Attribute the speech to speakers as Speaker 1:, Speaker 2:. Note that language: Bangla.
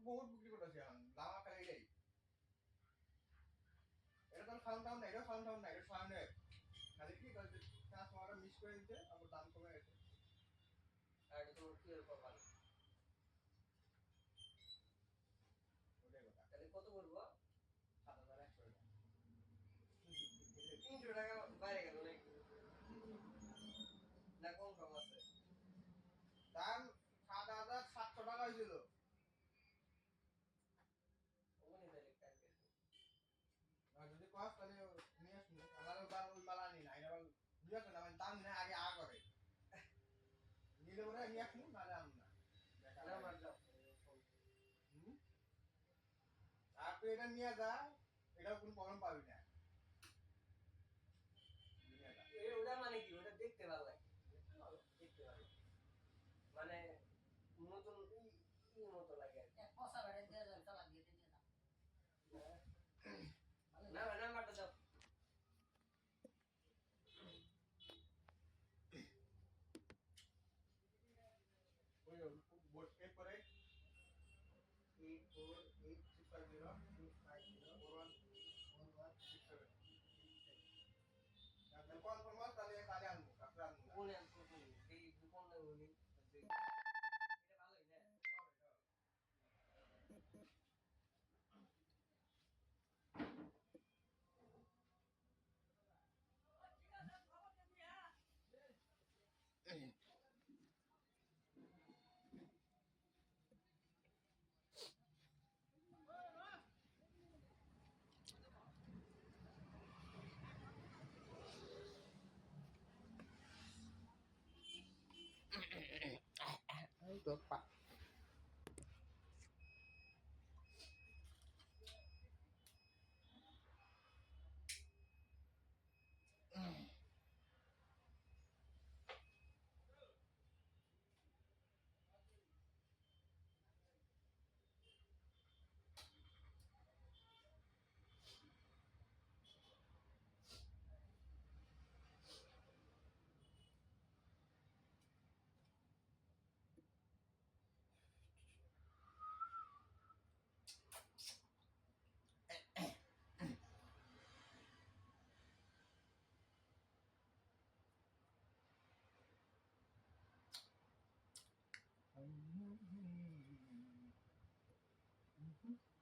Speaker 1: বহুত বিক্রি করতেছে এখন লামা খালি এটাই এটা তো খাওয়ান টাউন না এটা খাওয়ান টাউন না এটা খাওয়ান খালি কি ট্রান্সফর্মারটা মিস করে দিতে আবার দাম কমে গেছে
Speaker 2: আর এটা তোমার কি এর পাবা
Speaker 1: ওটাই কথা
Speaker 2: তাহলে কত বলবো
Speaker 1: 7,100 টাকা
Speaker 2: 300 টাকা বাইরে গেল নাকি না কম কম আছে
Speaker 1: দাম 7,700 টাকা হয়েছিল
Speaker 2: ওখানে তাহলে কালকে
Speaker 1: আর যদি কস তাহলে নিয়ে আসুন আমার ওই মালা নি না এটা নিয়ে আসুন আমার দাম না আগে করে নিলে বলে নিয়ে আসুন নাহলে আম না
Speaker 2: না মার দাও
Speaker 1: আর তুই এটা নিয়ে যা এটাও কোনো প্রবলেম পাবি না
Speaker 2: ওটা মানে কি ওটা দেখতে ভালো লাগে দেখতে ভালো মানে নতুন মতো লাগে
Speaker 3: এক পয়সা বেড়ে দিয়ে যাও চালা দিয়ে দিয়ে দাও
Speaker 2: না নাম্বারটা দাও
Speaker 1: ওই বোর্ড পে করে 8486504167 আপনি কল করবো তাহলে তাহলে আনবো কাপড় আনবো
Speaker 2: কোন এই কোন উনি এটা ভালোই না
Speaker 1: Ay, tuột bạc. Mm-hmm.